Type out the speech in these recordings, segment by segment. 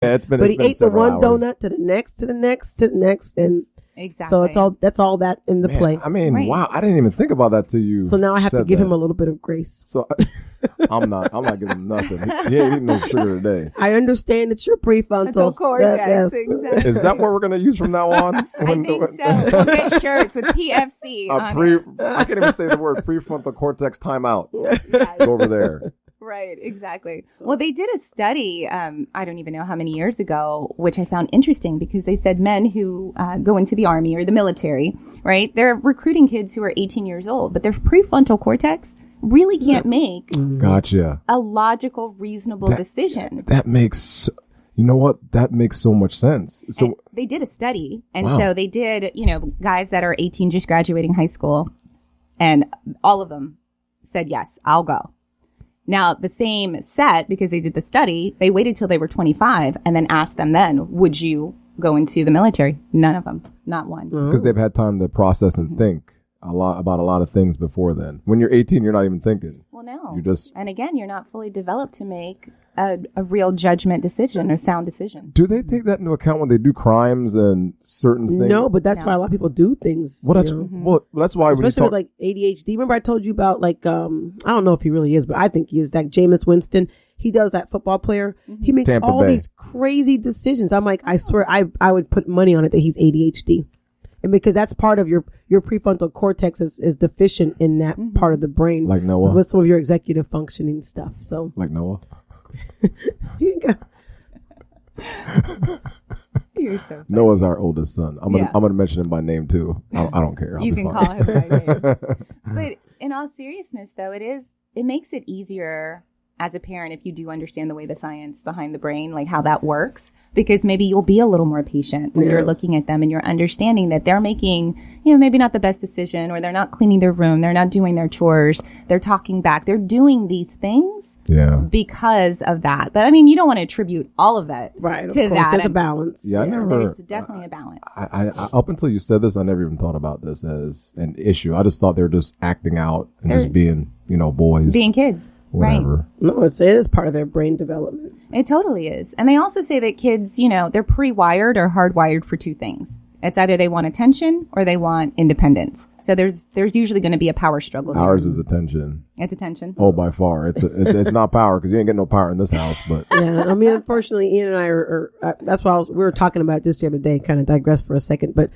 But he ate the one donut to the next, to the next, to the next, and exactly. So that's all that in the play. I mean, wow, I didn't even think about that till you. So now I have to give him a little bit of grace. So I'm not giving him nothing. He ain't eating no sugar today. I understand it's your prefrontal cortex. Exactly. Is that what we're going to use from now on? I think so. We'll get shirts with PFC on it. I can't even say the word prefrontal cortex timeout. Go over there. Right, exactly. Well, they did a study, I don't even know how many years ago, which I found interesting because they said men who go into the army or the military, right, they're recruiting kids who are 18 years old, but their prefrontal cortex really can't make a logical, reasonable decision. That makes, you know what? That makes so much sense. So and they did a study, and so they did, guys that are 18 just graduating high school, and all of them said, yes, I'll go. Now, the same set, because they did the study, they waited till they were 25 and then asked them then, would you go into the military? None of them. Not one. Because they've had time to process and think about a lot of things before then. When you're 18, you're not even thinking. Well, no. You just... And again, you're not fully developed to make a real judgment decision or sound decision. Do they take that into account when they do crimes and certain things? No, but that's why a lot of people do things. Well, that's why. Especially with like ADHD. Remember I told you about like, I don't know if he really is, but I think he is, that Jameis Winston. He does that football player. He makes all these crazy decisions. I'm like, I swear I would put money on it that he's ADHD. And because that's part of your prefrontal cortex is deficient in that part of the brain. Like Noah. With some of your executive functioning stuff. So like Noah. You ain't got... You're so funny. Noah's our oldest son. I'm gonna mention him by name too. I don't care. You can call him by name. But in all seriousness, though, it makes it easier as a parent if you do understand the way the science behind the brain, like how that works, because maybe you'll be a little more patient when you're looking at them and you're understanding that they're making, maybe not the best decision, or they're not cleaning their room, they're not doing their chores, they're talking back, they're doing these things because of that. But I mean, you don't want to attribute all of that to that. There's a balance. Yeah, there's definitely a balance. I up until you said this, I never even thought about this as an issue. I just thought they were just acting out and just being, boys. Being kids. Whatever. Right. No, it is part of their brain development. It totally is. And they also say that kids, they're pre-wired or hardwired for two things. It's either they want attention or they want independence. So there's usually going to be a power struggle. Ours is attention. It's attention. Oh, by far. It's not power, because you ain't getting no power in this house. But yeah, I mean, unfortunately, Ian and I are that's why we were talking about this the other day. Kind of digress for a second, but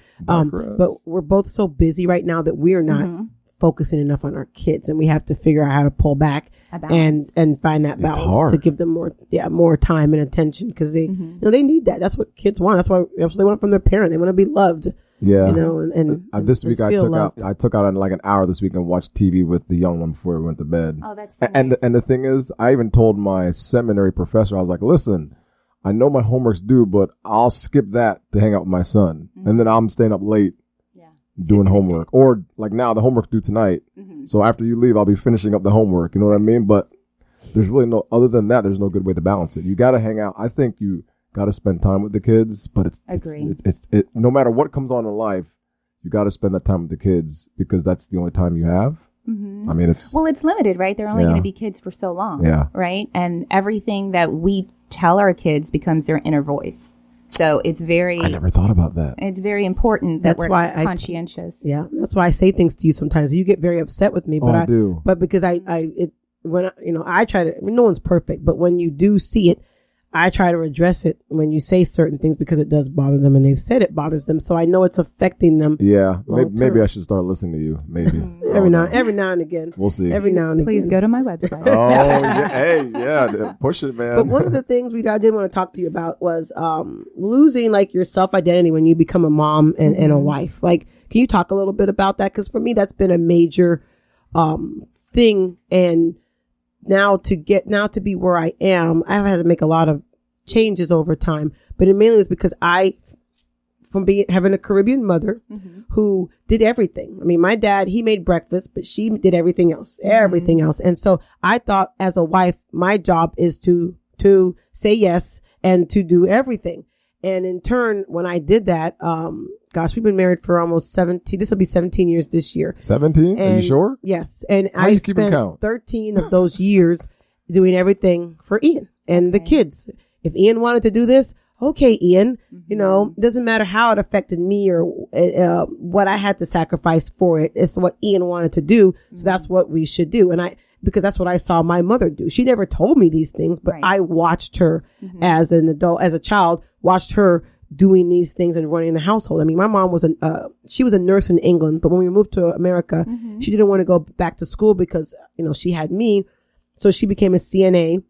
we're both so busy right now that we are not focusing enough on our kids, and we have to figure out how to pull back and find that balance to give them more time and attention, because they they need that. That's what kids want. That's what they want from their parent. They want to be loved. Yeah, and this week I took out like an hour this week and watched TV with the young one before we went to bed. Oh, that's so nice. And the thing is, I even told my seminary professor, I was like, listen, I know my homework's due, but I'll skip that to hang out with my son, and then I'm staying up late doing homework, or like now the homework's due tonight, so after you leave I'll be finishing up the homework, you know what I mean? But there's really other than that, there's no good way to balance it. You got to hang out. I think you got to spend time with the kids, but it's no matter what comes on in life, you got to spend that time with the kids, because that's the only time you have. I mean, it's limited, right? They're only going to be kids for so long, right? And everything that we tell our kids becomes their inner voice. So I never thought about that. It's very important that we're conscientious. That's why I say things to you sometimes. You get very upset with me, but I do. But because I try to, no one's perfect, but when you do see it, I try to address it when you say certain things, because it does bother them, and they've said it bothers them. So I know it's affecting them. Yeah. Maybe I should start listening to you. Maybe. every now and again. We'll see. Every now and again. Please go to my website. Oh, yeah. Hey, push it, man. But one of the things I did want to talk to you about was losing like your self-identity when you become a mom and a wife. Like, can you talk a little bit about that? Because for me, that's been a major thing. And now to be where I am, I've had to make a lot of changes over time, but it mainly was because having a Caribbean mother who did everything. I mean, my dad, he made breakfast, but she did everything else. And so I thought as a wife, my job is to say yes and to do everything. And in turn, when I did that, we've been married for almost 17. This will be 17 years this year. 17? Are you sure? Yes. And I spent 13 of those years doing everything for Ian and the kids. if Ian wanted to do this, okay, Ian, you know, doesn't matter how it affected me or what I had to sacrifice for it. It's what Ian wanted to do. So that's what we should do. And because that's what I saw my mother do. She never told me these things, but I watched her as an adult, as a child, watched her doing these things and running the household. I mean, my mom was she was a nurse in England, but when we moved to America, she didn't want to go back to school because, you know, she had me. So she became a CNA.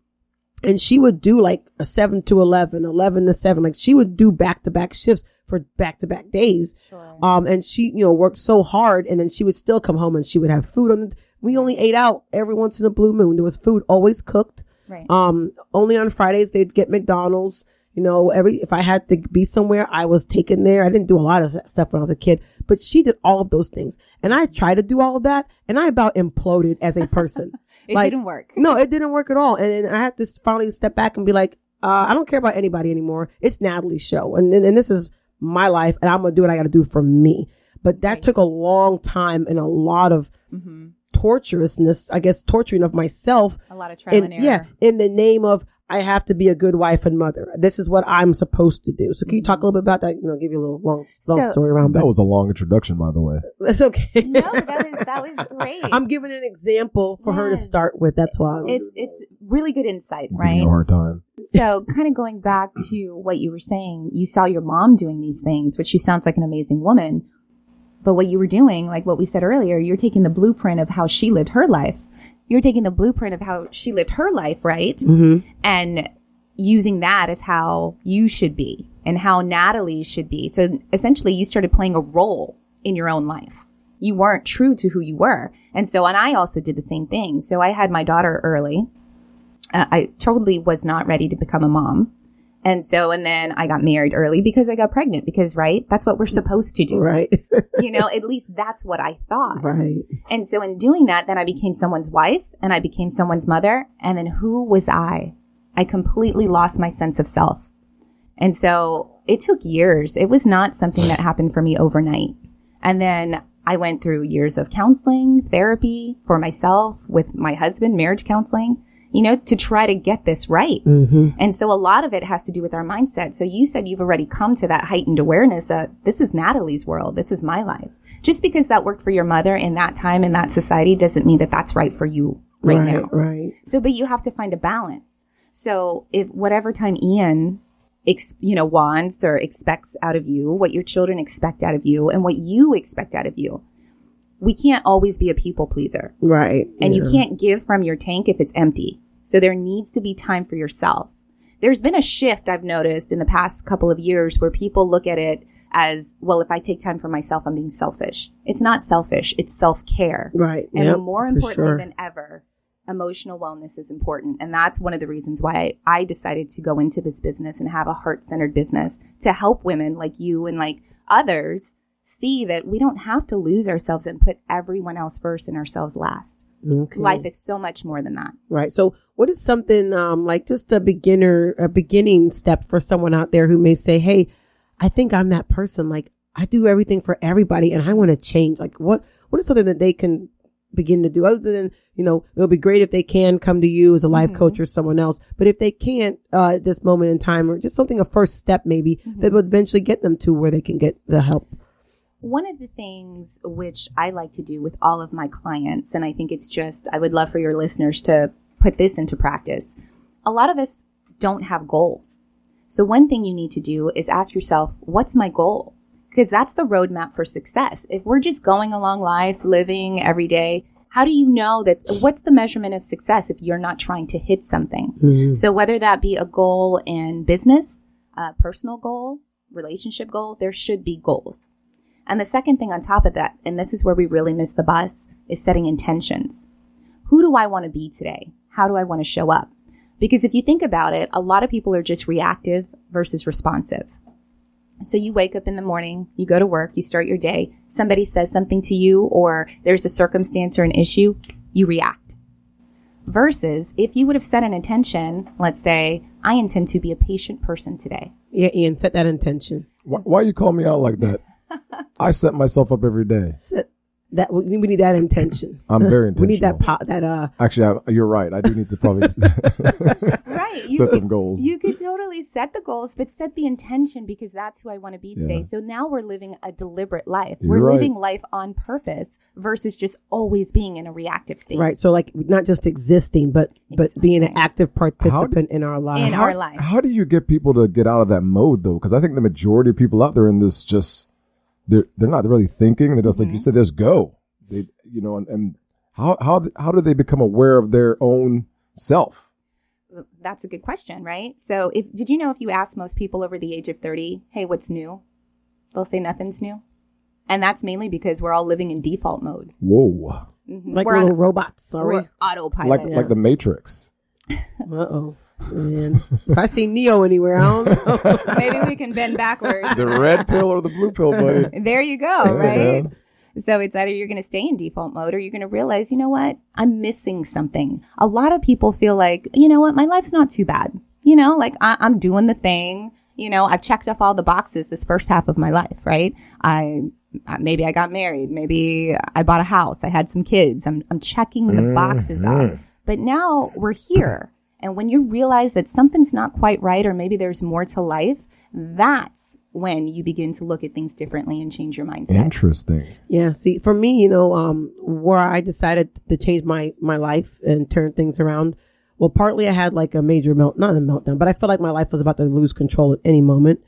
And she would do like a 7 to 11, 11 to 7. Like she would do back-to-back shifts for back-to-back days. Sure. And she, you know, worked so hard, and then she would still come home and she would have food on we only ate out every once in a blue moon. There was food always cooked. Right. Only on Fridays they'd get McDonald's. You know, if I had to be somewhere, I was taken there. I didn't do a lot of stuff when I was a kid, but she did all of those things. And I tried to do all of that, and I about imploded as a person. It didn't work. No, it didn't work at all. And I had to finally step back and be like, I don't care about anybody anymore. It's Natalie's show. And this is my life, and I'm going to do what I got to do for me. But that took a long time and a lot of torturousness, I guess, torturing of myself. A lot of trial and error. Yeah, in the name of, I have to be a good wife and mother. This is what I'm supposed to do. So can you talk a little bit about that? You know, give you a little long story around that. That was a long introduction, by the way. That's okay. No, that was great. I'm giving an example for her to start with. That's why. It's really good insight, right? Giving you a hard time. So kind of going back to what you were saying, you saw your mom doing these things, which she sounds like an amazing woman. But what you were doing, like what we said earlier, you're taking the blueprint of how she lived her life. You're taking the blueprint of how she lived her life, right? And using that as how you should be and how Natalie should be. So essentially you started playing a role in your own life. You weren't true to who you were. And I also did the same thing. So I had my daughter early. I totally was not ready to become a mom. And then I got married early because I got pregnant because, right, that's what we're supposed to do. Right. You know, at least that's what I thought. Right. And so in doing that, then I became someone's wife and I became someone's mother. And then who was I? I completely lost my sense of self. And so it took years. It was not something that happened for me overnight. And then I went through years of counseling, therapy for myself, with my husband, marriage counseling, you know, to try to get this right. And so a lot of it has to do with our mindset. So you said you've already come to that heightened awareness that this is Natalie's world. This is my life. Just because that worked for your mother in that time in that society doesn't mean that that's right for you right now. Right. So, but you have to find a balance. So if whatever time Ian, wants or expects out of you, what your children expect out of you and what you expect out of you, we can't always be a people pleaser. Right. And you can't give from your tank if it's empty. So there needs to be time for yourself. There's been a shift I've noticed in the past couple of years where people look at it as, well, if I take time for myself, I'm being selfish. It's not selfish. It's self-care. Right. And more importantly than ever, emotional wellness is important. And that's one of the reasons why I decided to go into this business and have a heart-centered business to help women like you and like others see that we don't have to lose ourselves and put everyone else first and ourselves last. Okay. Life is so much more than that. Right. So what is something like just a beginning step for someone out there who may say, hey, I think I'm that person. Like I do everything for everybody and I want to change. Like what is something that they can begin to do other than, it'll be great if they can come to you as a life coach or someone else. But if they can't at this moment in time, or just something, a first step maybe that will eventually get them to where they can get the help. One of the things which I like to do with all of my clients, and I think I would love for your listeners to put this into practice. A lot of us don't have goals. So one thing you need to do is ask yourself, what's my goal? Because that's the roadmap for success. If we're just going along life, living every day, how do you know what's the measurement of success if you're not trying to hit something? So whether that be a goal in business, a personal goal, relationship goal, there should be goals. And the second thing on top of that, and this is where we really miss the bus, is setting intentions. Who do I want to be today? How do I want to show up? Because if you think about it, a lot of people are just reactive versus responsive. So you wake up in the morning, you go to work, you start your day, somebody says something to you, or there's a circumstance or an issue, you react. Versus if you would have set an intention, let's say, I intend to be a patient person today. Yeah, Ian, set that intention. Why you call me out like that? I set myself up every day. That we need that intention. I'm very intentional. We need that Actually, you're right. I do need to probably right. set some goals. You could totally set the goals, but set the intention, because that's who I want to be today. So now we're living a deliberate life. We're living life on purpose versus just always being in a reactive state. Right. So like not just existing, but being an active participant in our lives. How do you get people to get out of that mode though? Because I think the majority of people out there in this just they're not really thinking. They're just like you said, just go. They and how do they become aware of their own self? That's a good question, right? So did you know if you ask most people over the age of 30, hey, what's new? They'll say nothing's new. And that's mainly because we're all living in default mode. Whoa. Like we're little robots, sorry. We're autopilot. Like the Matrix. Uh-oh. Man. If I see Neo anywhere, I don't know. Maybe we can bend backwards. The red pill or the blue pill, buddy. There you go, right? So it's either you're going to stay in default mode or you're going to realize, you know what? I'm missing something. A lot of people feel like, you know what? My life's not too bad. Like I'm doing the thing. I've checked off all the boxes this first half of my life, right? Maybe I got married. Maybe I bought a house. I had some kids. I'm checking the boxes off. But now we're here. And when you realize that something's not quite right, or maybe there's more to life, that's when you begin to look at things differently and change your mindset. Interesting. Yeah. See, for me, where I decided to change my life and turn things around. Well, partly I had like a major not a meltdown, but I felt like my life was about to lose control at any moment.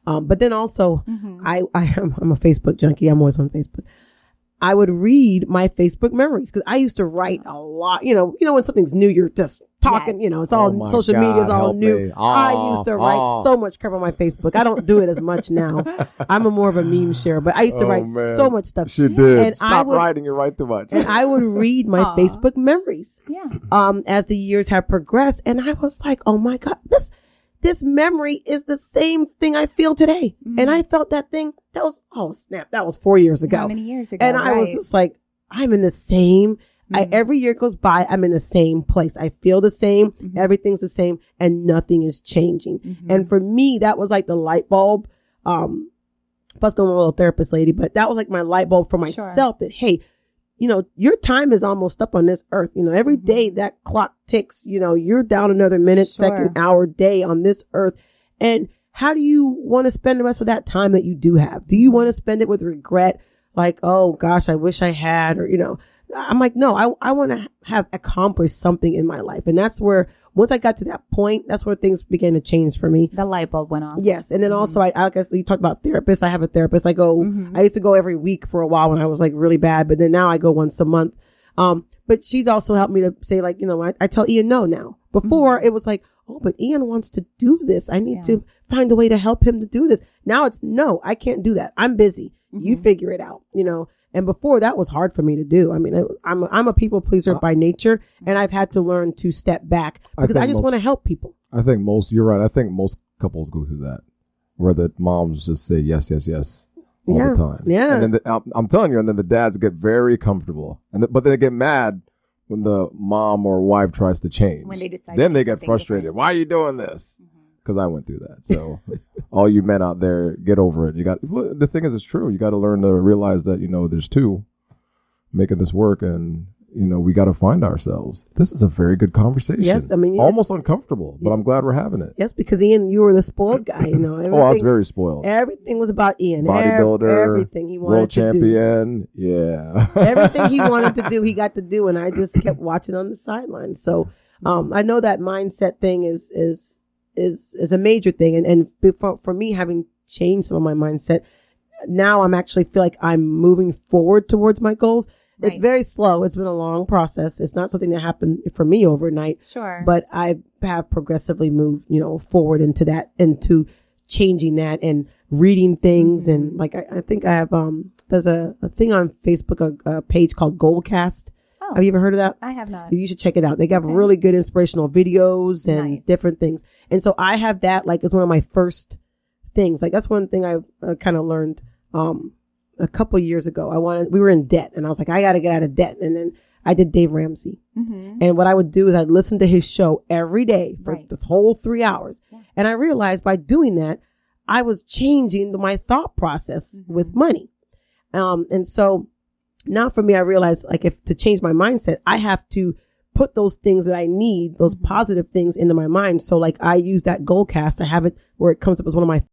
But then also I'm a Facebook junkie. I'm always on Facebook. I would read my Facebook memories because I used to write a lot. When something's new, you're just talking. It's all social media is all new. I used to write so much crap on my Facebook. I don't do it as much now. I'm more of a meme sharer, but I used to write so much stuff. She did. And Stop writing. You write too much. And I would read my Facebook memories. Yeah. As the years have progressed, and I was like, oh my God, this memory is the same thing I feel today. And I felt that thing. That was, oh snap, that was 4 years ago. How many years ago? And I was just like, I'm in the same, every year goes by, I'm in the same place. I feel the same. Everything's the same and nothing is changing. And for me, that was like the light bulb. Plus I'm a little therapist lady, but that was like my light bulb for myself that, hey, your time is almost up on this earth. Every day that clock ticks, you're down another minute, second, hour, day on this earth. And how do you want to spend the rest of that time that you do have? Do you want to spend it with regret? Like, oh gosh, I wish I had, or, I'm like, no, I want to have accomplished something in my life. And that's where, once I got to that point, that's where things began to change for me. The light bulb went off. Yes. And then also, I guess you talked about therapists. I have a therapist. I go, I used to go every week for a while when I was like really bad, but then now I go once a month. But she's also helped me to say like, I tell Ian no now. Before it was like, oh, but Ian wants to do this. I need to find a way to help him to do this. Now it's no, I can't do that. I'm busy. You figure it out, And before that was hard for me to do. I mean, I'm a people pleaser by nature, and I've had to learn to step back because I just want to help people. I think you're right. I think most couples go through that where the moms just say yes, yes, yes all the time. Yeah. And then I'm telling you, and then the dads get very comfortable, but then they get mad when the mom or wife tries to change. When they decide, then they get frustrated. Different. Why are you doing this? Because I went through that. So all you men out there, get over it. The thing is, it's true. You got to learn to realize that, there's two making this work, and, we got to find ourselves. This is a very good conversation. Yes. I mean, almost uncomfortable, but I'm glad we're having it. Yes, because Ian, you were the spoiled guy, I was very spoiled. Everything was about Ian. Bodybuilder. Everything he wanted world to champion. Do. Yeah. Everything he wanted to do, he got to do. And I just kept watching on the sidelines. So, I know that mindset thing is a major thing. And for me, having changed some of my mindset, now I'm actually feel like I'm moving forward towards my goals. Right. It's very slow. It's been a long process. It's not something that happened for me overnight. Sure. But I have progressively moved, forward into changing that and reading things. And like, I think I have, there's a thing on Facebook, a page called Goalcast. Oh, have you ever heard of that? I have not. You should check it out. They have really good inspirational videos and different things. And so I have that like as one of my first things. Like that's one thing I kind of learned a couple years ago. We were in debt, and I was like, I got to get out of debt. And then I did Dave Ramsey. And what I would do is I'd listen to his show every day for the whole 3 hours. Yeah. And I realized by doing that, I was changing my thought process with money. And so now for me, I realize like if to change my mindset, I have to put those things that I need, those positive things into my mind. So like I use that goal cast. I have it where it comes up as one of my